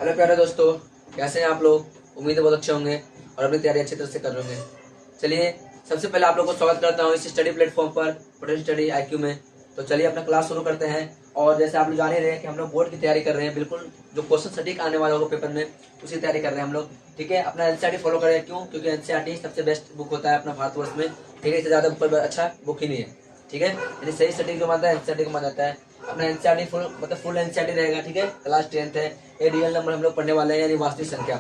Hello प्यारे दोस्तों, कैसे हैं आप लोग। उम्मीद है बहुत अच्छे होंगे और अपनी तैयारी अच्छी तरह से कर रहे होंगे। चलिए, सबसे पहले आप लोगों को स्वागत करता हूँ इस स्टडी प्लेटफॉर्म पर पोटेंशियल स्टडी IQ में। तो चलिए अपना क्लास शुरू करते हैं। और जैसे आप लोग जान ही रहे हैं कि हम लोग बोर्ड की तैयारी कर रहे हैं, बिल्कुल जो क्वेश्चन सटीक आने वाला होगा पेपर में उसकी तैयारी कर रहे हैं हम लोग। ठीक है, अपना NCERT फॉलो करें। क्यों? क्योंकि NCERT सबसे बेस्ट बुक होता है अपना भारतवर्ष में। ठीक है, इससे ज़्यादा बुक पर अच्छा बुक ही नहीं है। ठीक है, यानी सही सटीक जो मानता है NCERT को माना जाता है। अपना NCERT फुल मतलब फुल NCERT रहेगा। ठीक है, क्लास 10th है। ये रियल नंबर हम लोग पढ़ने वाले हैं, यानी वास्तविक संख्या।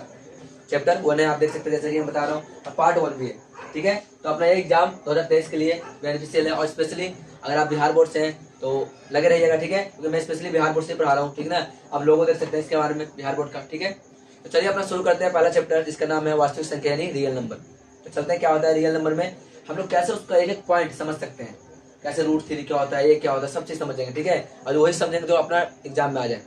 चैप्टर 1 है, आप देख सकते हैं जैसे कि मैं बता रहा हूँ, और पार्ट 1 भी है। ठीक है, तो अपना ये एग्जाम 2023 के लिए बेनिफिशियल है। और स्पेशली अगर आप बिहार बोर्ड से हैं तो लगे रहिएगा। ठीक है, क्योंकि मैं स्पेशली बिहार बोर्ड से पढ़ा रहा हूँ। ठीक है ना, आप लोगों देख सकते हैं इसके बारे में बिहार बोर्ड का। ठीक है, तो चलिए अपना शुरू करते हैं पहला चैप्टर, जिसका नाम है वास्तविक संख्या यानी रियल नंबर। तो चलते हैं क्या होता है रियल नंबर में, हम लोग कैसे उसका एक एक पॉइंट समझ सकते हैं, कैसे रूट थ्री क्या होता है, ये क्या होता है, सब चीज समझेंगे। ठीक है, और वही समझेंगे जो अपना एग्जाम में आ जाए।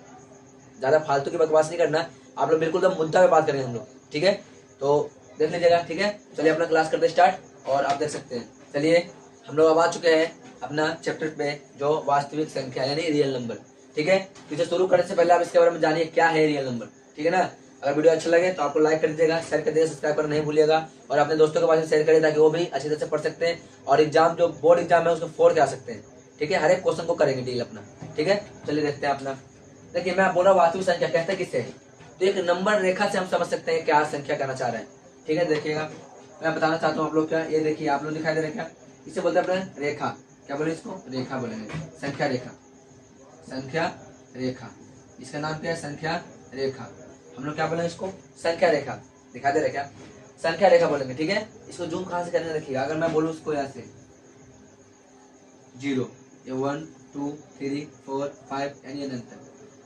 ज्यादा फालतू की बकवास नहीं करना, आप लोग बिल्कुल मुद्दा पे बात करेंगे हम लोग। ठीक है, तो देख लीजिएगा। ठीक है, चलिए अपना क्लास करते स्टार्ट। और आप देख सकते हैं, चलिए हम लोग अब आ चुके हैं अपना चैप्टर पे, जो वास्तविक संख्या यानी रियल नंबर। ठीक है, इसे शुरू करने से पहले आप इसके बारे में जानिए क्या है रियल नंबर। ठीक है ना, अगर वीडियो अच्छा लगे तो आपको लाइक कर दीजिएगा, शेयर कर दीजिएगा, सब्सक्राइब करना नहीं भूलिएगा। और अपने दोस्तों के पास शेयर करिए ताकि वो भी अच्छी तरह से पढ़ सकते हैं और एग्जाम जो बोर्ड एग्जाम है उसको फोड़ के आ सकते हैं। ठीक है, हर एक क्वेश्चन को करेंगे डील अपना। ठीक है, चलिए देखते हैं अपना। देखिए, मैं बोल रहा हूँ वास्तविक संख्या कहते हैं किससे, तो एक नंबर रेखा से हम समझ सकते हैं क्या संख्या कहना चाह रहे हैं। ठीक है, देखिएगा मैं बताना चाहता हूँ आप लोग क्या, ये देखिए आप लोग दिखाई दे रहे क्या, इसे बोलते हैं अपने रेखा। क्या बोले इसको? रेखा बोलेंगे, संख्या रेखा। संख्या रेखा, इसका नाम क्या है? संख्या रेखा। हम लोग क्या बोलेंगे इसको? संख्या रेखा। दिखा दे रहे क्या? संख्या रेखा बोलेंगे। ठीक है, इसको जूम कहाँ से करने रखिएगा। अगर मैं बोलूँ इसको यहाँ से 0, ये 1 2 3 4 5 यानी अनंत,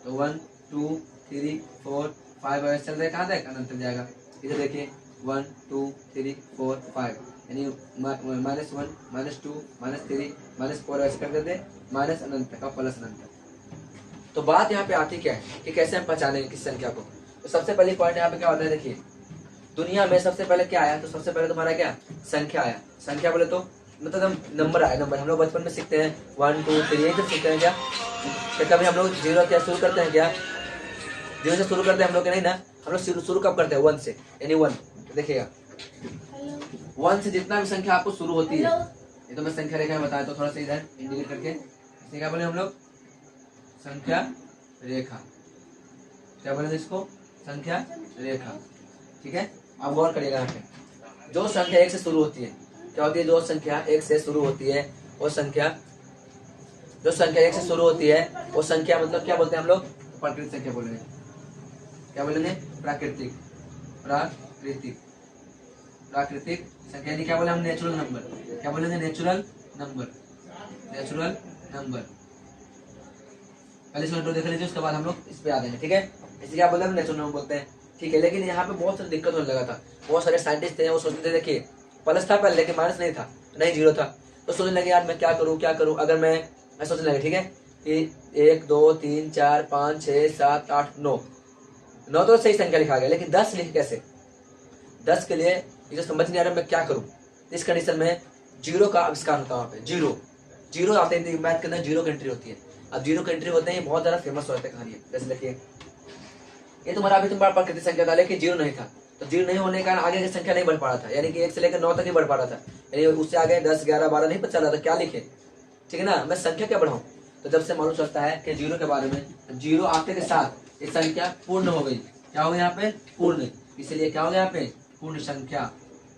तो 1 2 3 4 5 ऐसे चल रहे कहाँ तक? अनंत तक जाएगा। इधर देखिए 1 2 3 4 5 यानी -1 -2 -3 -4 ऐसे कर देते माइनस अनंत तक और प्लस अनंत तक। तो बात यहाँ पे आती क्या है कि कैसे हम पहचानेंगे किस संख्या को। तो सबसे पहली पॉइंट यहाँ पे क्या होता है, देखिए दुनिया में सबसे पहले क्या आया, तो सबसे पहले तुम्हारा क्या संख्या आया। संख्या बोले तो मतलब हम नंबर आया। नंबर हम लोग बचपन में सीखते हैं 1 2 3 यही सब सीखते हैं क्या, कभी हम लोग 0 क्या शुरू करते हैं क्या? 0 से शुरू करते हैं हम लोग, नहीं ना। हम लोग शुरू कब करते हैं? 1 से, यानी 1। देखिएगा 1 से जितना भी संख्या आपको शुरू होती है, ये तो मैं संख्या रेखा में बताया, तो थोड़ा सा इधर इंडिकेट करके इसे क्या बोले हम लोग? संख्या रेखा। क्या बोलेंगे इसको? संख्या रेखा। ठीक है, आप गौर करिएगा यहाँ पे, जो संख्या 1 से शुरू होती है क्या होती है? जो संख्या 1 से शुरू होती है वो संख्या, जो संख्या 1 से शुरू होती है वो संख्या मतलब क्या बोलते हैं हम लोग? प्राकृतिक संख्या बोलेंगे। क्या बोलेंगे? प्राकृतिक। प्राकृतिक प्राकृतिक संख्या यानी क्या बोले हम? Natural number. क्या बोलेंगे? Natural number. Natural number. पहले इसको देख लीजिए, उसके बाद हम लोग इस पे आ जाएंगे। ठीक है, इसे क्या बोलते हैं? नेचुरल नंबर बोलते हैं। ठीक है, लेकिन यहाँ पे बहुत सारी दिक्कत होने लगा था। बहुत सारे साइंटिस्ट थे, वो सोचते थे देखिए प्लस था पहले लेकिन माइनस नहीं था, नहीं 0 था। तो सोचने लगे यार मैं क्या करूँ क्या करूँ। अगर मैं सोचने लगे ठीक है कि 1 2 3 4 5 6 7 8 9 9 तो सही संख्या लिखा गया, लेकिन 10 लिखे कैसे? 10 के लिए मुझे समझ नहीं आ रहा मैं क्या करूँ। इस कंडीशन में 0 का आविष्कार होता है। वहाँ पे जीरो आते हैं मैथ के अंदर, 0 की एंट्री होती है। अब 0 की एंट्री होते हैं बहुत ज्यादा फेमस होते हैं कहानी। जैसे देखिए ये तुम्हारा अभी तुम्हारा प्राकृतिक संख्या था लेकिन 0 नहीं था, तो 0 नहीं होने के कारण आगे की संख्या नहीं बढ़ पा रहा था, यानी कि 1 से लेकर 9 तक ही बढ़ पा रहा था, यानी उससे आगे 10 11 12 नहीं पता चला था क्या लिखे। ठीक है ना, मैं संख्या क्या बढ़ाऊं? तो जब से मालूम चलता है कि 0 के बारे में, 0 आते के साथ ये संख्या पूर्ण हो गई। क्या हो गया यहाँ पे? पूर्ण। इसलिए क्या हो गया यहाँ पे? पूर्ण संख्या।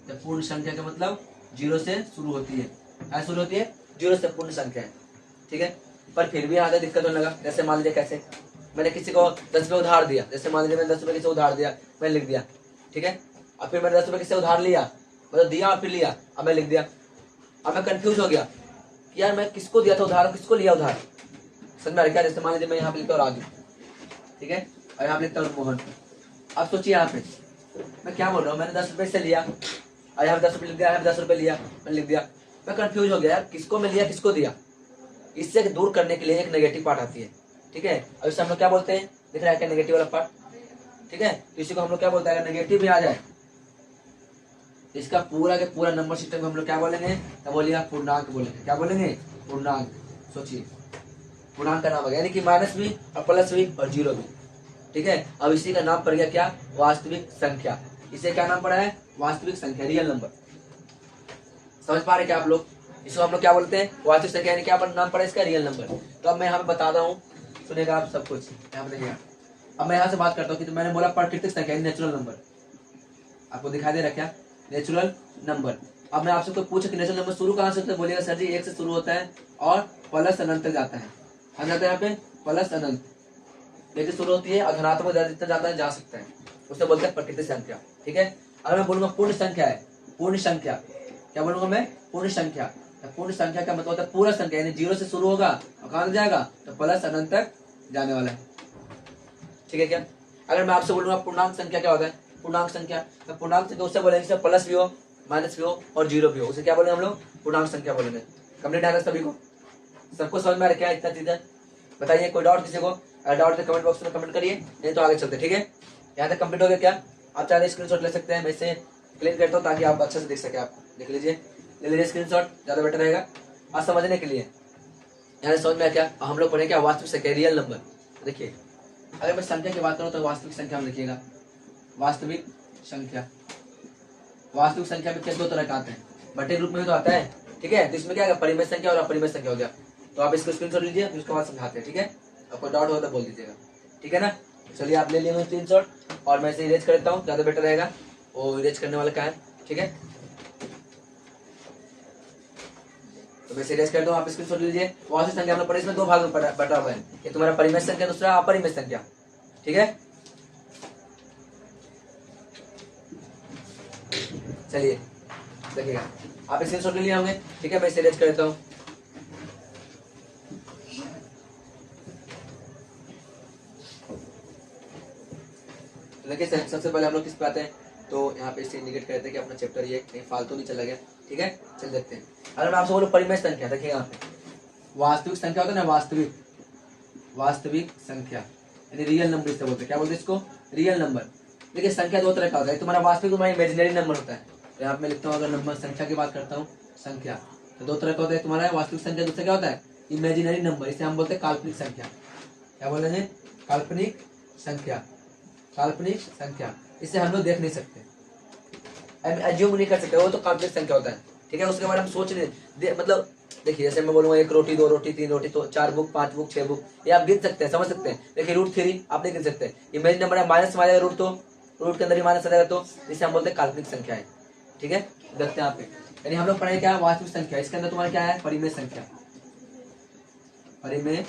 जब पूर्ण संख्या का मतलब 0 से शुरू होती है। क्या शुरू होती है? 0 से पूर्ण संख्या है। ठीक है, पर फिर भी आगे दिक्कत होने लगा। जैसे मान लीजिए कैसे, मैंने किसी को 10 रुपये उधार दिया। जैसे मान लीजिए मैंने 10 रुपये किसी को उधार दिया, मैंने लिख दिया। ठीक है, अब फिर मैंने 10 रुपये किसी से उधार लिया, मतलब दिया और फिर लिया, अब मैं लिख दिया। अब मैं कंफ्यूज हो गया कि यार मैं किसको दिया था उधार, किसको लिया उधार, समझ में आ रहा क्या? जैसे मान लीजिए मैं यहाँ पे लिखता हूँ राजू, ठीक है, और यहाँ पे लिखता हूँ मोहन। अब सोचिए यहाँ पे मैं क्या बोल रहा हूँ, मैंने 10 रुपये से लिया और यहाँ पे 10 रुपये लिख दिया, यहाँ पे 10 रुपये लिया, मैंने लिख दिया। मैं कंफ्यूज हो गया यार किसको मैं लिया किसको दिया। इससे दूर करने के लिए एक नेगेटिव पार्ट आती है। ठीक है, अब इसे हम लोग क्या बोलते हैं? दिख रहा है क्या नेगेटिव वाला पार्ट? ठीक है, तो इसी को हम लोग क्या बोलते हैं? अगर नेगेटिव भी आ जाए इसका पूरा के पूरा नंबर सिस्टम को हम लोग क्या बोलेंगे? क्या बोलिए? पूर्णांक बोलेंगे। क्या बोलेंगे? पूर्णांक। सोचिए पूर्णांक का नाम है, यानी कि माइनस भी और प्लस भी और 0 भी। ठीक है। अब इसी का नाम पड़ गया क्या, वास्तविक संख्या। इसे क्या नाम पड़ा है, वास्तविक संख्या, रियल नंबर। समझ पा रहे क्या आप लोग, इसको हम लोग क्या बोलते हैं, वास्तविक संख्या, यानी क्या नाम पड़ा इसका, रियल नंबर। तो अब मैं यहाँ पे बता रहा हूँ, सुनेगा आप सब कुछ यहाँ पे देखिएगा। अब मैं यहाँ से बात करता हूँ कि तो मैंने बोला प्राकृतिक संख्या, नेचुरल नंबर, आपको दिखाई दे रहा क्या, नेचुरल नंबर। अब मैं आपसे कोई पूछे कि नेचुरल नंबर शुरू कहाँ से होता है, बोलिएगा सर जी 1 से शुरू होता है और प्लस अनंत तक जाता है। हम जाते हैं यहाँ पे प्लस अनंत, लेकिन शुरू होती है और धनात्मक जितना जाता है जा सकता है, उसे बोलते हैं प्राकृतिक संख्या। ठीक है। अगर मैं बोलूंगा पूर्ण संख्या है, पूर्ण संख्या क्या बोलूंगा मैं, पूर्ण संख्या। पूर्ण संख्या का मतलब होता है पूरा संख्या, यानी 0 से शुरू होगा और कहाँ जाएगा, तो प्लस अनंत तक जाने वाला है। ठीक है क्या। अगर मैं आपसे बोलूंगा पूर्णांक संख्या क्या होता है, पूर्णांक संख्या, तो पूर्णांक संख्या उससे बोलेंगे जिसमें प्लस भी हो, माइनस भी हो और 0 भी हो, उसे क्या बोलेंगे हम लोग, पूर्णांक संख्या बोलेंगे। कंप्लीट है सभी को, सबको समझ में आ रहा क्या इतना चीज है, बताइए कोई डाउट किसी को, अगर डाउट है कमेंट बॉक्स में कमेंट करिए, नहीं तो आगे चलते। ठीक है, यहाँ तक कंप्लीट हो गया क्या, आप चाहे स्क्रीनशॉट ले सकते हैं, मैं इसे क्लियर करता हूँ ताकि आप अच्छे से देख सके। आप देख लीजिए, ले लीजिए स्क्रीनशॉट, ज्यादा बेटर रहेगा आज समझने के लिए। यहाँ समझ में क्या, हम लोग पढ़े क्या, वास्तविक संख्या, रियल नंबर। देखिए अगर मैं संख्या की बात करूँ तो वास्तविक संख्या में देखिएगा, वास्तविक संख्या, वास्तविक संख्या में क्या दो तरह का आते हैं, बटे रूप में तो आता है। ठीक है, तो इसमें क्या है, परिमेय संख्या और अपरिमेय संख्या हो गया। तो आप इसको स्क्रीनशॉट लीजिए, फिर उसके बाद समझाते हैं। ठीक है, आपको डाउट हो तो बोल दीजिएगा। ठीक है ना, चलिए आप ले लिए स्क्रीनशॉट और मैं इसे इरेज करता हूँ, ज्यादा बेटर रहेगा। वो इरेज करने वाला क्या है, ठीक है, तो मैं इरेज करता हूँ, आप स्क्रीनशॉट लीजिए। वास्तविक संख्या हम लोग इसमें दो भाग में बटा हुआ है, ये तुम्हारा परिमेय संख्या, दूसरा अपरिमेय संख्या। ठीक है, चलिए देखिएगा, आप स्क्रीनशॉट ले लिए होंगे। ठीक है, मैं इसे इरेज कर देता हूँ। देखिए सबसे पहले हम लोग किस पे आते हैं, तो यहाँ पे इसे इंडिकेट करते हैं कि अपना चैप्टर ये कहीं फालतू नहीं चला गया। ठीक है, चल देखते हैं। अगर मैं आपसे बोलूं परिमेय संख्या, देखिए यहाँ पे वास्तविक संख्या होता है ना, वास्तविक संख्या यानी रियल नंबर इससे बोलते हैं, क्या बोलते हैं इसको, रियल नंबर। देखिए संख्या दो तरह का होता है, तुम्हारा वास्तविक, तुम्हारा इमेजिनरी नंबर होता है। तो यहाँ पे मैं लिखता हूँ, अगर नंबर संख्या की बात करता हूँ, संख्या तो दो तरह का होता है, तुम्हारा वास्तविक संख्या, दूसरा क्या होता है, इमेजिनरी नंबर, इसे हम बोलते हैं काल्पनिक संख्या। क्या बोल रहे हैं, काल्पनिक संख्या, काल्पनिक संख्या, इसे हम लोग देख नहीं सकते, एज्यूम नहीं कर सकते, वो तो काल्पनिक संख्या होता है। ठीक है, उसके बारे में सोच नहीं, मतलब देखिए जैसे मैं बोलूंगा 1 रोटी 2 रोटी 3 रोटी, तो 4 बुक 5 बुक 6 बुक, ये आप गिन सकते हैं, समझ सकते हैं। देखिए √3 आप नहीं गिन सकते, इमेज नंबर है, माइनस में आ जाएगा रूट, तो रूट के अंदर ही माइनस आ जाएगा, तो इसे हम बोलते हैं काल्पनिक संख्या है। ठीक है, देखते हैं आप, यानी हम लोग पढ़े क्या, वास्तविक संख्या, इसके अंदर तुम्हारा क्या है, परिमेय संख्या, परिमेय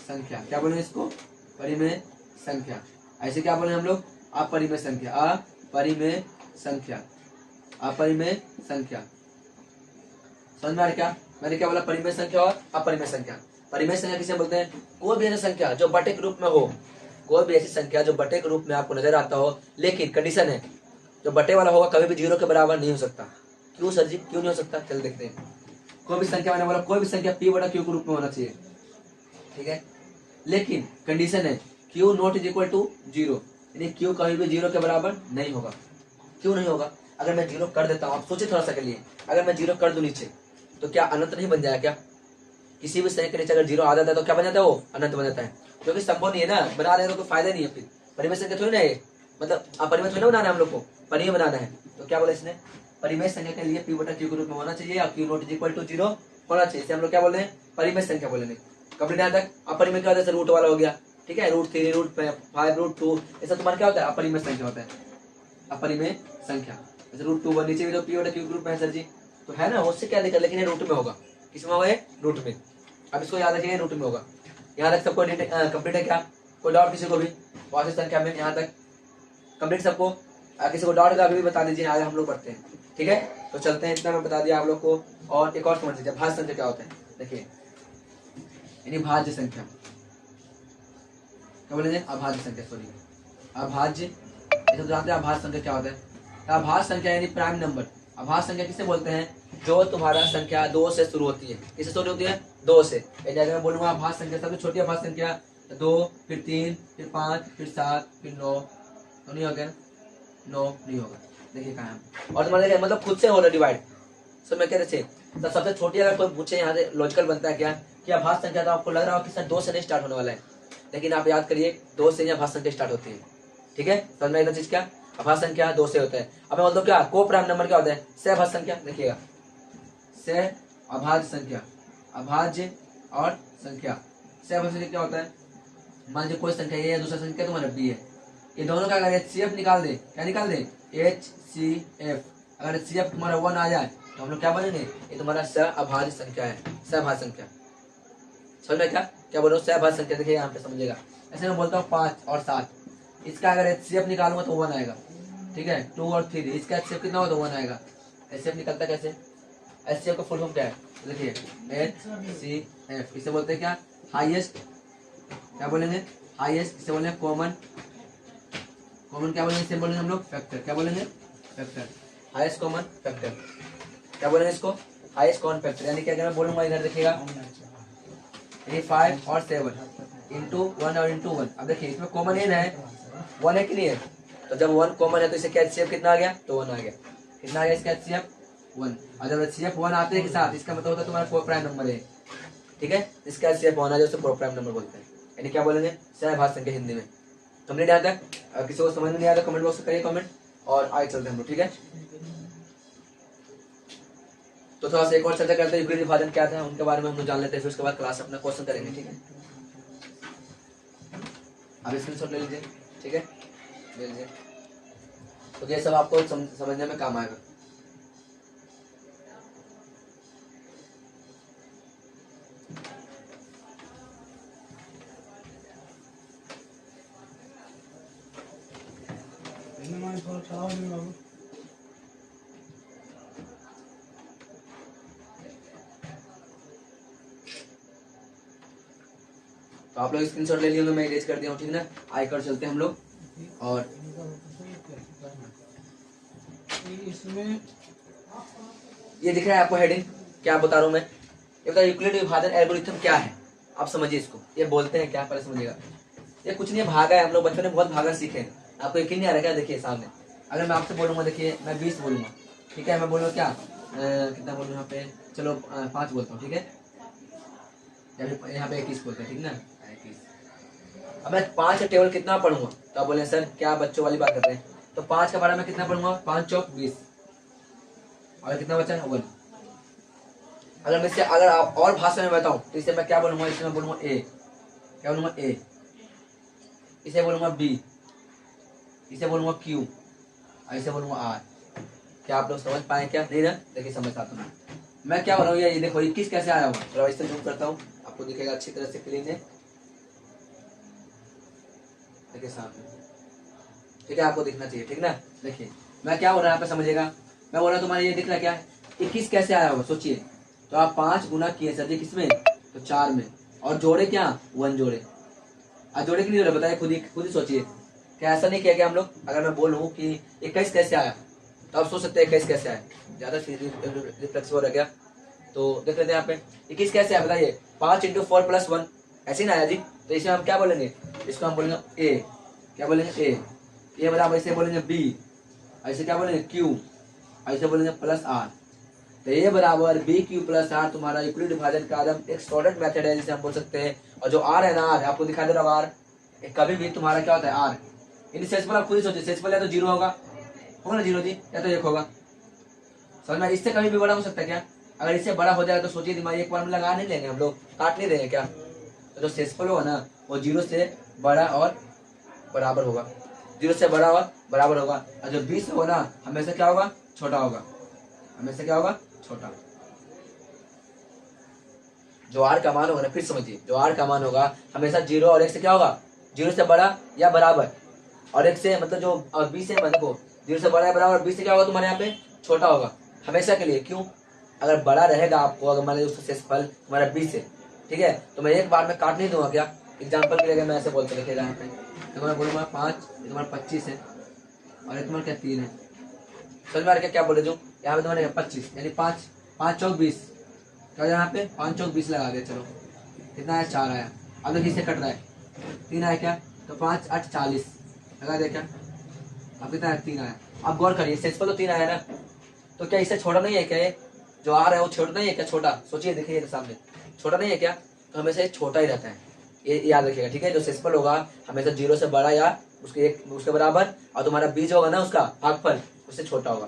संख्या, क्या बोले इसको, परिमेय संख्या। ऐसे क्या बोले हम लोग, अपरिमेय संख्या, अपरिमेय संख्या, अपरिमेय संख्या। समझ में आ रहा क्या, मैंने क्या बोला, परिमेय संख्या और अपरिमेय संख्या। परिमेय संख्या किसे बोलते हैं, कोई भी ऐसी संख्या जो बटे के रूप में हो, कोई भी ऐसी संख्या जो बटे के रूप में आपको नजर आता हो, लेकिन कंडीशन है जो बटे वाला होगा कभी भी 0 के बराबर नहीं हो सकता। क्यों सर जी, क्यों नहीं हो सकता, चल देखते हैं। कोई भी संख्या, मैंने बोला कोई भी संख्या p/q के रूप में होना चाहिए। ठीक है, लेकिन कंडीशन है q not is equal to 0, यानी q कभी भी 0 के बराबर नहीं होगा। क्यों नहीं होगा, अगर मैं 0 कर देता हूँ, आप सोचिए थोड़ा सा के लिए, अगर मैं 0 कर दूं नीचे, तो क्या अनंत नहीं बन जाएगा क्या, किसी भी संख्या के नीचे अगर 0 आ जाता है तो क्या बन जाता है, वो अनंत बन जाता है, क्योंकि संभव नहीं है ना, बना लेने का कोई फायदा नहीं है। फिर परिमेय संख्या थोड़ी ना है, मतलब अपरिमेय थोड़ी ना बनाना है हम लोग को, परिमेय बनाना है। तो क्या बोला इसने, परिमेय संख्या के लिए p/q के रूप में होना चाहिए और q not is equal to 0 होना चाहिए, इसे हम लोग क्या बोल रहे हैं, परिमेय संख्या बोलेंगे। कंप्लीट यहाँ तक। अपरिमेय क्या होता है, रूट वाला हो गया। ठीक है, √3 √5 √2, ऐसा तुम्हारा क्या होता है, अपरिमेय संख्या होता है, अपरिमेय संख्या। जैसे √2 नीचे भी तो p/q के रूप में है सर जी, तो है ना, उससे क्या दिक्कत, लेकिन ये रूट में होगा, किसमें होगा, रूट में। अब इसको याद रखिए, रूट में होगा। यहाँ तक सबको कंप्लीट है क्या, कोई डाउट किसी को भी, वास्तविक संख्या में यहाँ तक कंप्लीट सबको, किसी को डाउट का अभी भी बता दीजिए, आगे हम लोग पढ़ते हैं। ठीक है, तो चलते हैं, इतना मैं बता दिया आप लोग को। और एक और समझ लीजिए, भाज्य संख्या क्या होता है, देखिए यानी भाज्य संख्या, क्या बोले, अभाज्य संख्या, सॉरी अभाज्य, ऐसे तो जानते हैं अभाज्य संख्या क्या होता है। अभाज्य संख्या यानी प्राइम नंबर। अभाज्य संख्या किसे बोलते हैं, जो तुम्हारा संख्या 2 से शुरू होती है, किससे शुरू होती है, 2 से। यानी अगर मैं बोलूंगा अभाज्य संख्या, सबसे छोटी अभाज्य संख्या 2, फिर 3, फिर 5, फिर 7, फिर 9, तो नहीं होगा, 9 नहीं होगा। देखिए कहाँ है, और तुम्हारे मतलब खुद से हो रहा डिवाइड, सब मैं कह रहे तो सबसे छोटी अगर कोई पूछे, यहाँ से लॉजिकल बनता है क्या कि अभाज्य संख्या, तो आपको लग रहा हो कि सर 2 से नहीं स्टार्ट होने वाला है, लेकिन आप याद करिए 2 से या अभाज्य संख्या स्टार्ट होती है। ठीक है, समझ में एक चीज क्या, अभाज्य संख्या 2 से होता है। अब मैं बोलता हूँ क्या, को प्राइम नंबर क्या होता है, सहअभाज्य संख्या। देखिएगा सहअभाज्य संख्या, अभाज्य और संख्या। सहअभाज्य संख्या क्या होता है, मान लीजिए कोई संख्या ए है, दूसरा संख्या तुम्हारा बी है, ये दोनों का अगर HCF निकाल दे, क्या निकाल दे, HCF। अगर HCF तुम्हारा 1 आ जाए तो हम लोग क्या बोलेंगे, ये तुम्हारा सहअभाज्य संख्या है, सहअभाज्य संख्या। समझ में क्या बोल रहा हूँ, सहअभाज्य संख्या। देखिए यहाँ पे समझिएगा, ऐसे मैं बोलता हूँ 5 और 7, इसका अगर HCF निकालूंगा तो 1 आएगा। ठीक है, 2 और 3, इसका HCF कितना होगा तो 1 आएगा। HCF निकलता कैसे, HCF का फुल फॉर्म क्या है, देखिए HCF, इसे बोलते हैं क्या, हाईएस्ट, क्या बोलेंगे, हाईएस्ट। इसे बोलेंगे कॉमन, कॉमन क्या बोलेंगे, इसे बोलेंगे हम लोग फैक्टर, क्या बोलेंगे, फैक्टर, हाईएस्ट कॉमन फैक्टर। क्या बोलेंगे इसको, हाईएस्ट कॉमन फैक्टर। यानी कि अगर मैं बोलूंगा इधर देखिएगा, ये 5 और 7 इंटू 1 और इंटू 1। अब देखिए इसमें कॉमन एन है, 1 है कि नहीं है, तो जब 1 कॉमन है तो इसे क्या HCF कितना आ गया, तो 1 आ गया। कितना आ गया इसका HCF, 1। और जब HCF 1 आते हैं के साथ, इसका मतलब होता है तुम्हारा को प्राइम नंबर है। ठीक है, इसका HCF 1 आ जाए उसे को प्राइम नंबर बोलते हैं। यानी क्या बोलेंगे, सहअभाज्य संख्या हिंदी में। कंप्लीट यहाँ तक, किसी को समझ में नहीं आता कमेंट बॉक्स में करिए कमेंट, और आगे चलते हैं हम लोग। ठीक है, तो थोड़ा सा एक और चर्चा करते हैं, यूक्लिड विभाजन क्या था उनके बारे में हम लोग जान लेते हैं, फिर उसके बाद क्लास अपना क्वेश्चन करेंगे। ठीक है, आप स्क्रीनशॉट ले लीजिए। ठीक है, ले लीजिए, तो ये सब आपको समझने में काम आएगा। तो आप लोग स्क्रीनशॉट ले लिए होंगे, मैं इरेज कर दिया हूँ। ठीक है ना, आई कर चलते हैं हम लोग। और इसमें ये दिख रहा है आपको हेडिंग, क्या बता रहा हूँ मैं, ये बता यूक्लिड विभाजन एल्गोरिथम क्या है, आप समझिए इसको। ये बोलते हैं क्या, पहले समझिएगा। ये कुछ नहीं, भागा है, हम लोग बचपन में बहुत भागा सीखे हैं, आपको यकीन नहीं आ रहा क्या। देखिए सामने, अगर मैं आपसे बोलूंगा, देखिए मैं 20 बोलूंगा, ठीक है, मैं बोलूँगा क्या, कितना बोलूँ यहाँ पे, चलो 5 बोलता हूँ। ठीक है, यहाँ पे 21 बोलते हैं, ठीक ना, 21। अब मैं 5 का टेबल कितना पढ़ूंगा, तो आप बोले सर क्या बच्चों वाली बात कर रहे हैं, तो 5 का बारे में कितना पढ़ूंगा, 5 चौक 20, और कितना बचा है 1। अगर मैं इससे अगर आप और भाषा में बताऊं तो इसे मैं क्या बोलूंगा, इसे मैं बोलूंगा ए, क्या बोलूंगा ए, इसे बोलूंगा बी, इसे बोलूंगा क्यू, और इसे बोलूंगा आर। क्या आप लोग समझ पाए क्या, नहीं ना, देखिए समझ आता हूँ मैं क्या बोल रहा हूँ। ये देखो 21 कैसे आया हुआ, थोड़ा इससे जूम करता हूँ, आपको दिखेगा अच्छी तरह से क्लीन है, देखिए सामने। ठीक है, आपको दिखना चाहिए, ठीक ना। देखिए मैं क्या बोल रहा हूँ यहाँ पे समझिएगा, मैं बोल रहा हूँ तुम्हारा ये दिख रहा है क्या है, 21 कैसे आया होगा सोचिए। तो आप 5 गुना किए सर जी किसमें, तो 4 में, और जोड़े क्या 1 जोड़े। आज जोड़े की नहीं जोड़े, बताइए खुद ही सोचिए। क्या ऐसा नहीं किया क्या हम लोग, अगर मैं बोलूँ कि 21 कैसे आया, तो आप सोच सकते हैं 21 कैसे आया, ज्यादा रिफ्लेक्सिबल है क्या। तो देख लेते हैं यहाँ पे 21 कैसे आया, बताइए 5 × 4 + 1 ऐसे ही ना आया जी। तो इसे हम क्या बोलेंगे, इसको हम बोलेंगे ए, क्या बोलेंगे ए, ये बराबर इसे बोलेंगे बी, ऐसे क्या बोलेंगे क्यू, ऐसे बोलेंगे +r। तो ये बराबर BQ + R तुम्हारा यूक्लिड विभाजन का एकदम एक शॉर्टकट मेथड है जिसे हम बोल सकते हैं। और जो R है ना, R आपको दिखा दे रहा है, R कभी भी तुम्हारा क्या होता है R, इन सेंसिबल आप खुद ही सोचिए, सेंसिबल या तो 0 होगा ना 0 जी, या तो 1 होगा। समझ में, इससे कभी भी बड़ा हो सकता है क्या, अगर इससे बड़ा हो जाएगा तो सोचिए दिमाग एक बार में लगा नहीं लेंगे हम लोग, काट नहीं देंगे क्या। तो जो सेंसिबल होगा ना वो 0 से बड़ा और बराबर होगा, 0 से बड़ा और बराबर होगा। और जो 20 होगा ना हमेशा क्या होगा, छोटा होगा, हमेशा क्या होगा, छोटा। जो R का मान होगा ना, फिर समझिए, जो R का मान होगा हमेशा 0 और 1 से क्या होगा, 0 से बड़ा या बराबर, और 1 से मतलब जो 20 से देखो 0 से बड़ा या बराबर, 20 से क्या होगा तुम्हारे यहाँ पे छोटा होगा हमेशा के लिए। क्यों, अगर बड़ा रहेगा आपको, अगर मान लीजिए उसका शेषफल तुम्हारा 20 है, ठीक है, तो मैं एक बार में काट नहीं दूंगा क्या। एग्जाम्पल के लिए मैं ऐसे बोलते देखिएगा यहाँ पे, तो मैं बोलूँगा 5, तुम्हारा 25 है, और ये तुम्हारा क्या 3 है। समझ में आ रहा क्या बोले जो, यहाँ पे तुम्हारे 25 यानी 5 चौक 20, क्या यहाँ पे 5 चौक 20 लगा दिया, चलो कितना आया 4 आया। अब देखिए इससे कट रहा है 3 आया क्या, तो 5 8 40 लगा दिया क्या, अब कितना आया 3 आया। अब गौर करिए सेंसिबल तो 3 आया ना, तो क्या इससे छोटा नहीं है क्या, ये जो आ रहा है वो छोटा नहीं है क्या, छोटा सोचिए, देखिए सामने छोटा नहीं है क्या, तो हमेशा ये छोटा ही रहता है। ये याद रखिएगा, ठीक है। जो शेषफल होगा हमेशा 0 से बड़ा या उसके बराबर, और तुम्हारा बीज होगा ना उसका भागफल उससे छोटा होगा।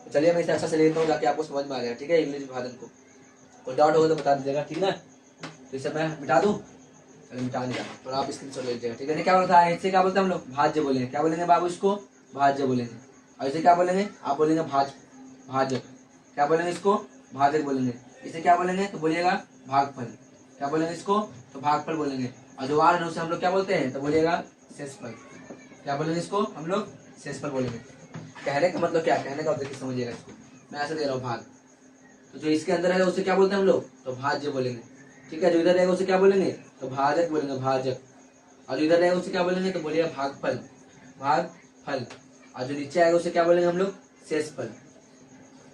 तो चलिए मैं इसे अच्छा से लेता हूँ जाके आपको समझ में आ जाएगा, ठीक है। इंग्लिश विभाजन को कोई डाउट होगा तो बता दीजिएगा, ठीक है ना। तो इसे मैं मिटा दूँ, चलो मिटा दिया, तो आप स्क्रीनशॉट ले लीजिएगा, ठीक है। क्या बोलता है, इससे क्या बोलते हैं हम लोग, भाज्य बोलेंगे। क्या बोलेंगे बाबू, इसको भाज्य बोलेंगे। और इसे क्या बोलेंगे, आप बोलेंगे भाजक। क्या बोलेंगे, इसको भाजक बोलेंगे। इसे क्या बोलेंगे, तो बोलिएगा भागफल। क्या बोलेंगे इसको, तो भागफल बोलेंगे। और जो आर है उसे हम लोग क्या बोलते हैं, तो बोलिएगा शेषफल। क्या बोलेंगे इसको हम लोग, शेषफल बोलेंगे। कहने का मतलब क्या, कहने का मतलब समझिएगा इसको, मैं ऐसे दे रहा हूँ भाग। तो जो इसके अंदर है उसे क्या बोलते हैं हम लोग, तो भाज्य बोलेंगे, ठीक है। जो इधर रहेगा उसे क्या बोलेंगे, तो भाजक बोलेंगे, भाजक। और जो इधर रहेगा उसे क्या बोलेंगे, तो बोलिएगा भागफल, भागफल। और जो नीचे आएगा उसे क्या बोलेंगे हम लोग, शेषफल।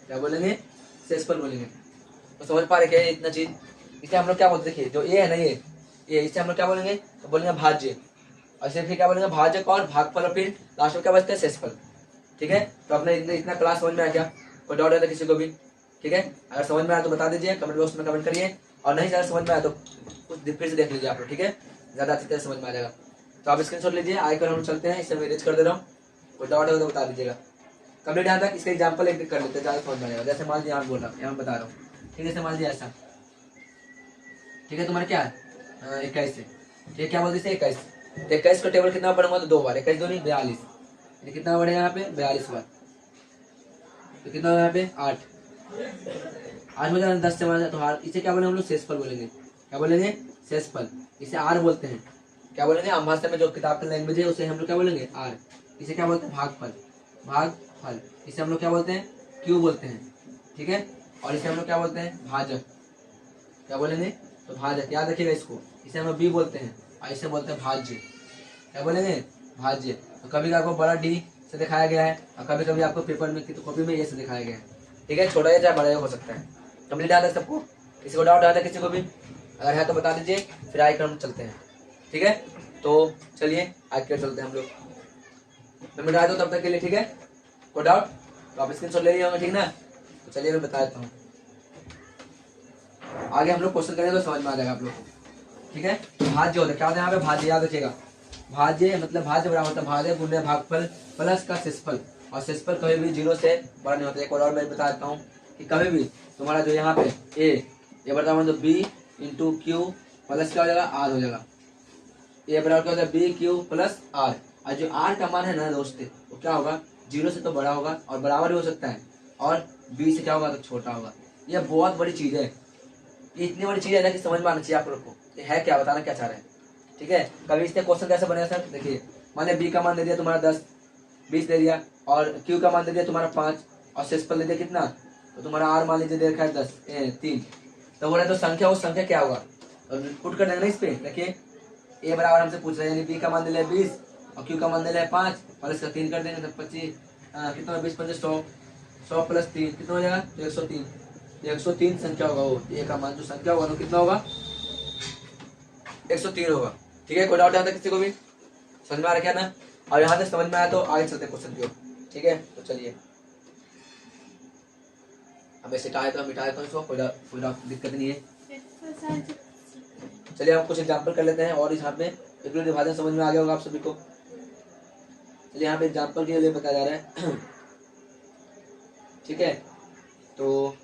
क्या बोलेंगे, शेषफल बोलेंगे। तो समझ पा रहे क्या इतना चीज। इसे हम लोग क्या बोलते, देखिए जो ये है ना, ये इसे हम लोग क्या बोलेंगे, तो बोलेंगे भाज्य। और इसे फिर क्या बोलेंगे, भाजक और भागफल, और फिर लास्ट में क्या बचता है, शेषफल, ठीक है। तो अपने इतना क्लास समझ में आ गया, कोई डाउट है तो किसी को भी, ठीक है। अगर समझ में आया तो बता दीजिए, कमेंट बॉक्स में कमेंट करिए। और नहीं अगर समझ में आया तो कुछ फिर से देख लीजिए आप लोग, ठीक है, ज्यादा अच्छी तरह समझ में आ जाएगा। तो आप स्क्रीनशॉट लीजिए, आइकन हम चलते हैं, इसे मैं इरेज कर दे रहा हूँ। कोई डाउट है तो बता दीजिएगा। कंप्लीट यहाँ तक इसका एग्जाम्पल एक कर लेते हैं, ज्यादा समझ में आएगा। जैसे मान लीजिए यहाँ बोल रहा हूँ, यहाँ बता रहा हूँ, ठीक है। मान लीजिए ऐसा, ठीक है, तुम्हारा क्या है 21 से, ठीक है। क्या बोलते हैं 21, 21 का टेबल कितना पढ़ूंगा, तो 2 बार, 21 दूनी 42, कितना बढ़ेगा यहाँ पे 42 बार, तो कितना होगा यहाँ पे 8 में 10 से मारा, तो आर, इसे क्या बोलेंगे हम लोग, शेषफल बोलेंगे। क्या बोलेंगे, शेषफल। इसे आर बोलते हैं। क्या बोलेंगे, आम भाषा में जो किताब का लैंग्वेज है उसे हम लोग क्या बोलेंगे, आर। इसे क्या बोलते हैं, भागफल, भागफल। इसे हम लोग क्या बोलते हैं, क्यू बोलते हैं, ठीक है। और इसे हम लोग क्या बोलते हैं, भाजक। क्या बोलेंगे, तो भाजक, याद रखिएगा इसको। इसे हम लोग बी बोलते हैं, और इसे बोलते हैं भाज्य। क्या बोलेंगे, भाज्य। तो कभी आपको बड़ा डी से दिखाया गया है, और कभी कभी आपको पेपर में कॉपी में ये से दिखाया गया है, ठीक है। छोटा या चाहे बड़ा हो सकता है। कंप्लीट आता है सबको, किसी को डाउट आता है किसी को भी, अगर है तो बता दीजिए, फिर आगे क्रम चलते हैं, ठीक है। तो चलिए आगे चलते हैं हम लोग, मैं मिटा दो तब तक के लिए, ठीक है। कोई डाउट तो आप स्क्रीनशॉट ले लिए होंगे, ठीक ना। तो चलिए मैं बता देता हूँ, आगे हम लोग क्वेश्चन करेंगे तो समझ में आ जाएगा आप लोग को, ठीक है। भाज्य होता है, क्या होता है यहाँ पे, भाज्य, याद रखिएगा। भाज्य मतलब भाज्य बराबर होता है भाज्य गुण्य भागफल प्लस का शेषफल। और शेषफल कभी भी 0 से बड़ा नहीं होता। एक और मैं बता देता हूँ कि कभी भी तुम्हारा जो यहाँ पे ए बराबर तो बी इंटू क्यू प्लस क्या हो जाएगा, आर हो जाएगा। ए बराबर क्या होता है, बी क्यू प्लस आर। और जो आर का मान है ना दोस्त, वो क्या होगा, 0 से तो बड़ा होगा और बराबर भी हो सकता है, और बी से क्या होगा, तो छोटा होगा। यह बहुत बड़ी चीज है, ये इतनी बड़ी चीज है ना कि समझ में आना चाहिए आप लोग को, ये है क्या, बताना क्या चाह रहे हैं, ठीक है। कभी इससे क्वेश्चन कैसे बनेगा सर, देखिए मान लिया बी का मान दे दिया तुम्हारा 10, 20 दे दिया, और क्यू का मान दे दिया तुम्हारा 5, और शेषफल दे दिया कितना, तो तुम्हारा आर मान लीजिए दे रखा है 3। तो बोले तो संख्या, वो संख्या क्या होगा, तो पुट कर देंगे ना इस पे। देखिए ए बराबर हमसे पूछ रहे हैं, यानी बी का मान दे लिया 20 और क्यू का मान दे लिया 5, और इसका 3 कर देंगे तो 25, कितना 20 25 100, 100 प्लस 3 कितना हो जाएगा, तो 103। 103 संख्या होगा, वो ए का मान जो संख्या होगा वो कितना होगा, 103 होगा, ठीक है। कोई डाउट आता है किसी को भी, समझ में आ रहा क्या ना। और यहाँ तक समझ में आया तो आगे चलते क्वेश्चन की ओर, ठीक है। तो चलिए अब ऐसे मिटाए तो इसको कोई दिक्कत नहीं है। चलिए हम कुछ एग्जाम्पल कर लेते हैं, और यहाँ पे एक विभाजन समझ में आ गया होगा आप सभी को। चलिए यहाँ पे एग्जाम्पल के लिए बताया जा रहा है, ठीक है। तो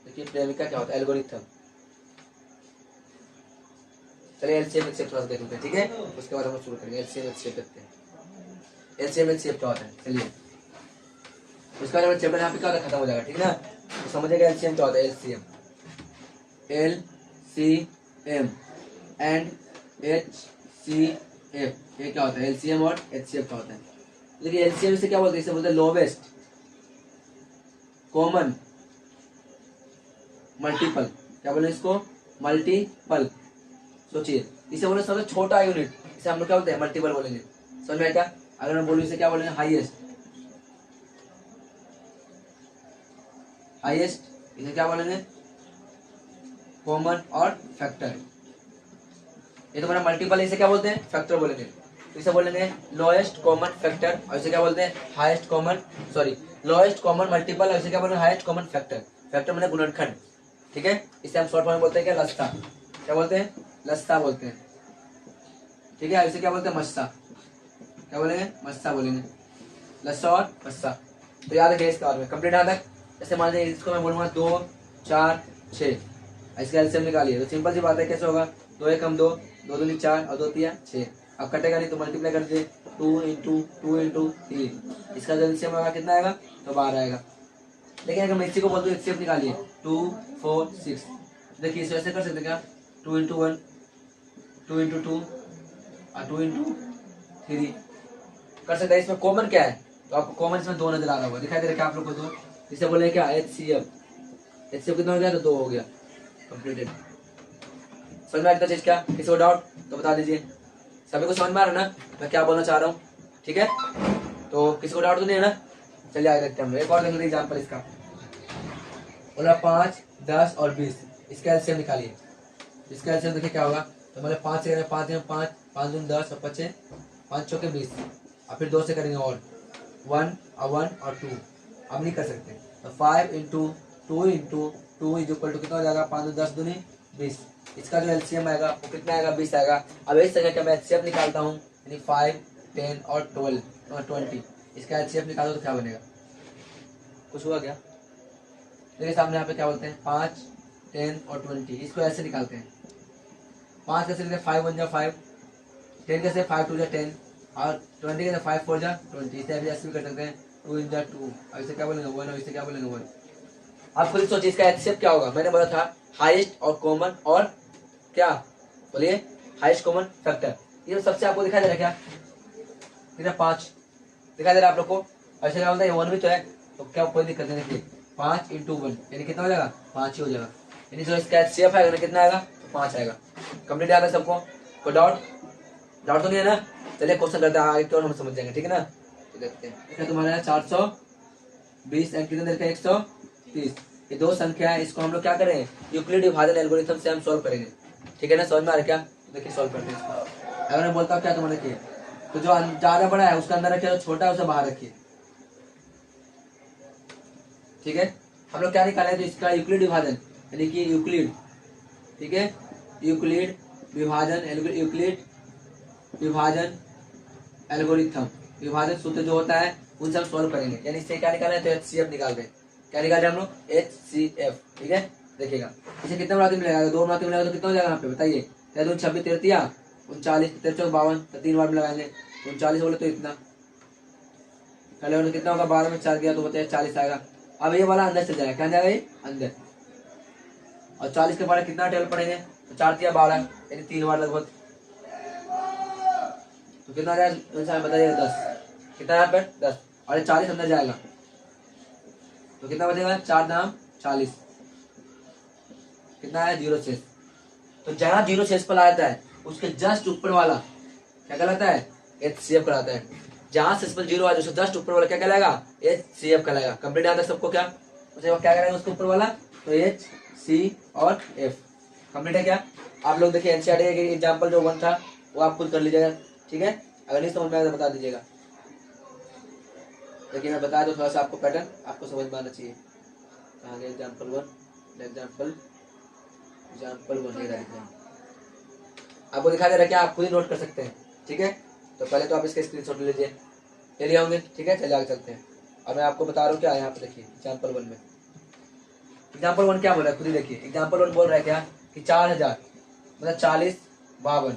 देखिए प्रेमिका क्या होता है, एल्गोरिथम। चलिए एलसीएम एचसीएफ थोड़ा सा देख लेते हैं, ठीक है। उसके बाद हम शुरू करेंगे, एलसीएम एचसीएफ देखते हैं। एलसीएम एचसीएफ क्या होता है, चलिए उसका जब चैप्टर यहाँ पे क्या होता है, खत्म हो जाएगा, ठीक है ना। तो समझिएगा एलसीएम क्या होता है, एलसीएम एंड एचसीएफ, ये क्या होता है, एलसीएम और एचसीएफ क्या होता है। देखिए एलसीएम से क्या बोलते हैं, इसे बोलते हैं लोवेस्ट कॉमन मल्टीपल। क्या बोले इसको, मल्टीपल। सोचिए इसे बोले सबसे छोटा यूनिट, इसे हम लोग क्या बोलते हैं, मल्टीपल बोलेंगे। समझ में आया क्या। अगर मैं बोलूँ इसे क्या बोलेंगे, हाईएस्ट, इसे क्या बोलेंगे, कॉमन और फैक्टर। ये तुम्हारा मल्टीपल, इसे क्या बोलते हैं, फैक्टर बोलेंगे। तो इसे बोलेंगे लोएस्ट कॉमन फैक्टर, और इसे क्या बोलते हैं, highest common lowest common multiple, और इसे क्या बोलेंगे, हाईएस्ट कॉमन फैक्टर। फैक्टर मतलब गुणनखंड, ठीक है, इसे हम शॉर्ट फॉर्म में बोलते हैं क्या, लस्सा। क्या बोलते हैं, लस्सा बोलते हैं। ठीक है, इसे क्या बोलते हैं, मस्सा। क्या बोलेंगे, मस्सा बोलेंगे, लस्सा और मस्सा। तो याद रखिए इसके बारे में कंप्लीट यहाँ तक। जैसे मान लीजिए इसको मैं बोलूंगा 2 4 6, इसका एलसीएम निकालिए। तो सिंपल सी बात है, कैसे होगा, 2 1 2, 2 दूनी 4 और 2 3 6। अब कटेगा नहीं तो मल्टीप्लाई कर दीजिए, 2 इंटू 2 इंटू 3, इसका जो एलसीएम आएगा कितना आएगा, तो 12 आएगा। लेकिन अगर मैं इसी को बोल दूँ एचसीएफ निकालिए, 2 4 6, देखिए इसे ऐसे कर सकते क्या, 2 इंटू 1, 2 इंटू 2 और 2 इंटू 3 कर सकते हैं। इसमें कॉमन क्या है, तो आपको कॉमन इसमें 2 नजर आ रहा होगा, दिखाई दे रहा है क्या आप लोग को, 2। इसे बोले क्या, एचसीएफ। एचसीएफ कितना हो गया, तो 2 हो गया, कंप्लीटेड। समझ में आता चीज क्या, किसी को डाउट तो बता दीजिए। सभी को समझ में आ रहा है ना मैं क्या बोलना चाह रहा हूँ, ठीक है। तो किसी को डाउट तो नहीं है ना, चलिए आगे देखते हैं हम। एक और देख लेते एग्जाम्पल इसका, बोला 5 10 और 20, इसका एलसीएम निकालिए। इसका एलसीएम देखिए क्या होगा, तो मतलब 5 से करेंगे, 5 5 5 दूनी 10 और 5 5 चौके 20, और फिर 2 से करेंगे और 1 और 2, अब नहीं कर सकते। तो 5 into 2 into 2 is equal to कितना हो जाएगा, 5 10 दूनी 20। इसका जो एलसीएम आएगा वो कितना आएगा, 20 आएगा। अब इस तरह का मैं एचसीएफ निकालता हूँ, यानी 5 10 और 12 और 20, इसका एचसीएफ निकालो तो क्या बनेगा, कुछ हुआ क्या, देखिए सामने यहाँ पे क्या बोलते हैं, 5 10 और 20, इसको ऐसे निकालते हैं। 5 कैसे लिखते हैं, 5 1 जा 5, 10 कैसे 5 2 जा 10, और 20 कैसे 5 4 जा 20, इसे अभी ऐसे भी कर सकते हैं, 2 इन जा 2, और इसे क्या बोलेंगे 1, और इसे क्या बोलेंगे 1। आप खुद सोचिए इसका एचसीएफ क्या होगा। मैंने बोला था हाईएस्ट और कॉमन और क्या, बोलिए, हाईएस्ट कॉमन फैक्टर। ये सबसे आपको दिखाई दे रहा है क्या, कितना 5 दिखाई दे रहा है आप लोग को, ऐसे क्या बोलता है 1 भी तो है, तो क्या कोई दिक्कत नहीं। देखिए 5 इंटू 1 यानी कितना हो जाएगा, 5 ही हो जाएगा, यानी जो इसका एचसीएफ आएगा ना कितना आएगा, तो 5 आएगा। कंप्लीट याद है सबको, कोई डाउट तो नहीं है ना। चलिए क्वेश्चन करते हैं आगे, क्यों हम समझ जाएंगे, ठीक है ना। तो देखते हैं तुम्हारा 420 एंड कितना देर का 130, ये दो संख्या है, इसको हम लोग क्या करें, यूक्लिड विभाजन एल्गोरिथम से हम सॉल्व करेंगे, ठीक है ना। समझ में आ रहा है क्या, देखिए सॉल्व करते हैं इसको। अगर मैं बोलता हूँ क्या, तुम्हारे देखिए, तो जो ज्यादा बड़ा है उसका अंदर रखिए, जो छोटा है उसे बाहर रखिए, ठीक है। हम लोग क्या निकाले, तो इसका यूक्लिड विभाजन, यानी कि यूक्लिड, ठीक है, यूक्लिड विभाजन एल्गोरिथम, विभाजन सूत्र जो होता है उनसे हम सॉल्व करेंगे, यानी इससे क्या निकाले, तो एचसीएफ निकाल रहे हैं। क्या निकाल रहे हैं हम लोग, एचसीएफ, ठीक है। देखिएगा इसे कितना बड़ा मिलेगा, 2 बड़ा मिलेगा तो कितना हो जाएगा यहाँ पे बताइए, 13 26 33 39 13 52, तो 3 बार में लगाएंगे, 39 बोले तो इतना, पहले वाले कितना होगा, 12 में 4 गया तो बताइए 40 आएगा। अब ये वाला अंदर चल जाएगा, क्या जाएगा ये अंदर, और 40 के बाद कितना टेबल पड़ेंगे, तो 4 3 12, यानी 3 बार लगभग, तो कितना आ जाएगा बताइए 10, कितना यहाँ पे 10, और 40 अंदर जाएगा तो कितना बचेगा, 4 दाम 40, कितना है 0 शेष। तो जहां 0 शेष पर आता है उसके जस्ट ऊपर वाला क्या कहलाता है, एचसीएफ कहलाता है। जहां शेष पर 0 आ जाए उसके जस्ट ऊपर वाला क्या कहलाएगा, एचसीएफ कहलाएगा। कंप्लीट आता है सबको क्या, उसे क्या करेंगे उसके ऊपर वाला, तो एच सी और एफ। कंप्लीट है क्या, आप लोग देखिए एनसीईआरटी का एग्जांपल जो 1 था वो आप खुद कर लीजिएगा, ठीक है। अगर नहीं समझ में आया तो बता दीजिएगा, लेकिन मैं बताया तो थोड़ा सा आपको पैटर्न आपको समझ में आना चाहिए। कहाँ गया एग्जाम्पल 1, एग्जाम्पल 1 ये रहा, आपको दिखा दे रहा है क्या, आप खुद ही नोट कर सकते हैं, ठीक है। तो पहले तो आप इसके स्क्रीनशॉट ले लीजिए, ले लिया होंगे, ठीक है। चलिए आगे चलते हैं। अब मैं आपको बता रहा हूँ क्या यहाँ पे देखिए एग्जाम्पल 1 में, एग्जाम्पल 1 क्या बोल रहा है खुद ही देखिए। एग्जाम्पल 1 बोल रहा है क्या कि 4000 मतलब 40 52,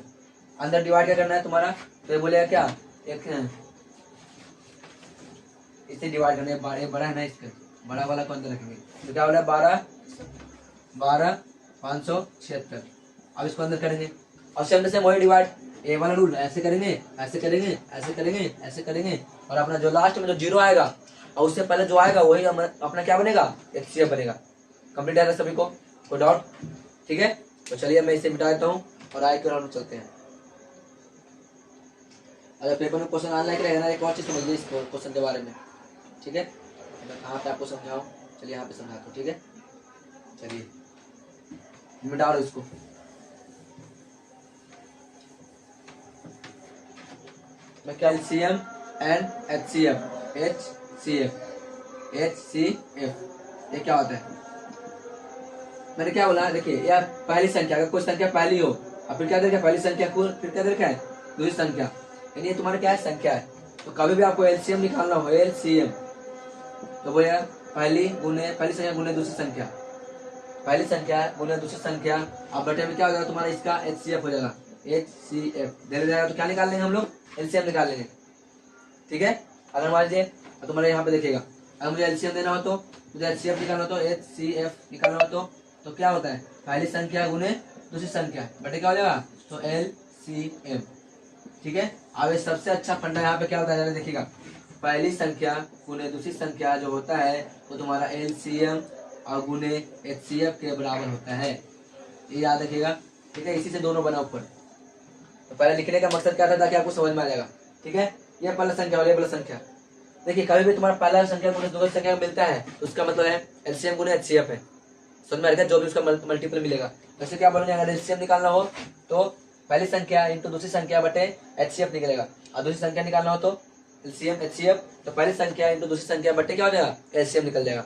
अंदर डिवाइड क्या करना है तुम्हारा, तो ये बोलेगा क्या, एक इसे डिवाइड करना है, बड़ा है ना, इसका बड़ा वाला को अंदर रखेंगे, तो क्या बोला 12 576। अब इसको अंदर करेंगे और सेम से वही डिवाइड, ए वाला रूल, ऐसे करेंगे ऐसे करेंगे ऐसे करेंगे ऐसे करेंगे, और अपना जो लास्ट में जो 0 आएगा और उससे पहले जो आएगा वही अपना क्या बनेगा, एचसीएफ बनेगा। कंप्लीट है सभी को, कोई डाउट, ठीक है। तो चलिए मैं इसे मिटा देता हूँ और आगे के राउंड में चलते हैं। अगर पेपर में क्वेश्चन ऑनलाइन रहेगा ना, एक और चीज समझिए इस क्वेश्चन के बारे में, ठीक है। मैं कहाँ पे आपको समझाऊँ, चलिए यहाँ पे समझाता हूँ, ठीक है। चलिए मिटा दो इसको, मैं कैल्शियम एंड एचसीएफ, एचसीएफ ये क्या होता है, मैंने क्या बोला, देखिए यह पहली संख्या, अगर कोई संख्या पहली हो और फिर क्या दे रखा है पहली संख्या को, फिर क्या दे रखा है दूसरी संख्या, यानी ये तुम्हारा क्या है संख्या है। तो कभी भी आपको एलसीएम निकालना हो, एलसीएम, तो वो यार पहली संख्या गुने दूसरी संख्या, पहली संख्या गुने दूसरी संख्या, अब बटे में क्या हो जाएगा तुम्हारा इसका एचसीएफ हो जाएगा, एचसीएफ दे जाएगा। तो क्या निकाल लेंगे हम लोग, एलसीएम निकाल लेंगे, ठीक है। अगर मान लीजिए तुम्हारे यहाँ पे देखिएगा, अगर मुझे एलसीएम देना हो तो मुझे एचसीएफ निकालना हो, तो एचसीएफ निकालना हो तो क्या होता है पहली संख्या गुने दूसरी संख्या बटे क्या हो जाएगा, तो एलसीएम, ठीक है। अब ये सबसे अच्छा फंडा यहाँ पे क्या होता है देखिएगा, पहली संख्या गुने दूसरी संख्या जो होता है वो तुम्हारा एलसीएम और गुने एचसीएफ के बराबर होता है, ये याद रखिएगा, ठीक है। इसी से दोनों बना ऊपर। तो पहले लिखने का मकसद क्या था ताकि आपको समझ में आ जाएगा, ठीक है। ये पहला संख्या और ये पहला संख्या, देखिए कभी भी तुम्हारा पहला संख्या गुने दूसरी संख्या मिलता है तो उसका मतलब है एलसीएम गुने एचसीएफ है, समझ में आ गया, जो भी उसका मल्टीपल मिलेगा। वैसे क्या बोलेंगे, अगर एलसीएम निकालना हो तो पहली संख्या इंटू दूसरी संख्या बटे एचसीएफ निकलेगा, और दूसरी संख्या निकालना हो तो एलसीएम एचसीएफ, तो पहली संख्या इंटू दूसरी संख्या बटे क्या हो जाएगा, एलसीएम निकल जाएगा,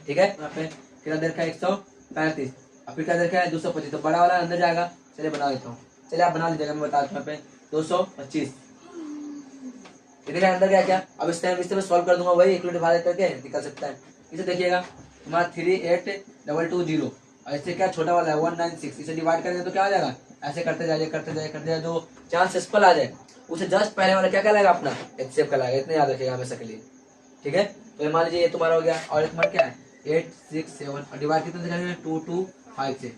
ठीक है। यहाँ पे कितना देर का 135, और फिर क्या देर का है 225, तो बड़ा वाला अंदर जाएगा, चलिए बना देता हूँ, चलिए आप बना लीजिएगा, मैं बताता हूँ। यहाँ पे 225 इधर अंदर क्या क्या, अब इस टाइम इससे मैं सॉल्व कर दूंगा, वही इक्वल डिवाइड करके निकल सकता है। इसे देखिएगा तुम्हारा 38220, और इससे क्या छोटा वाला है 196, इसे डिवाइड करेंगे तो क्या आ जाएगा, ऐसे करते जाइए, जो चांस एसपल आ जाए उसे जस्ट पहले वाला क्या कहलाएगा अपना एचसीएफ कहलाएगा, इतने याद रखिएगा हमेशा के लिए, ठीक है। तो मान लीजिए ये तुम्हारा हो गया, और तुम्हारा क्या है 867, और डिवाइड कितने से करेंगे 225 से,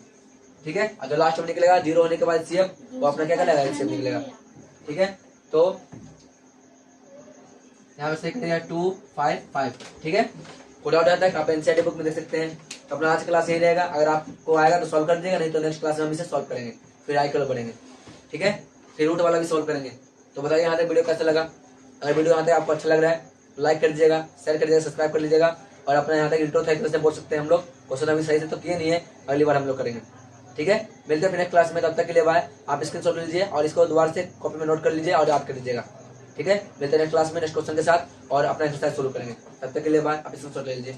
ठीक है। और जो लास्ट में निकलेगा 0 होने के बाद सीएफ वो अपना क्या कहलाएगा एचसीएफ निकलेगा, ठीक है। तो यहाँ से करेगा 255, ठीक है। कोड आउट आता है आप एनसीईआरटी बुक में देख सकते हैं। तो अपना आज का क्लास यही रहेगा, अगर आपको आएगा तो सॉल्व कर दीजिएगा, नहीं तो नेक्स्ट क्लास में हम इसे सॉल्व करेंगे, फिर आई कल पढ़ेंगे, ठीक है। फिर रूट वाला भी सॉल्व करेंगे। तो बताइए यहाँ तक वीडियो कैसा लगा, अगर वीडियो यहाँ तक आपको अच्छा लग रहा है तो लाइक कर दीजिएगा, शेयर कर दीजिएगा, सब्सक्राइब कर लीजिएगा, और अपना यहाँ तक इंट्रो था से बोल सकते हैं हम लोग, क्वेश्चन अभी सही से तो किए नहीं है, अगली बार हम लोग करेंगे, ठीक है। मिलते हैं नेक्स्ट क्लास में, तब तक के लिए बाय। आप स्क्रीनशॉट ले लीजिए और इसको दोबारा से कॉपी में नोट कर लीजिए और याद कर लीजिएगा, ठीक है। मिलते हैं नेक्स्ट क्लास में नेक्स्ट क्वेश्चन के साथ, और अपना एक्सरसाइज शुरू करेंगे, तब तक के लिए बाय। आप स्क्रीनशॉट ले लीजिए।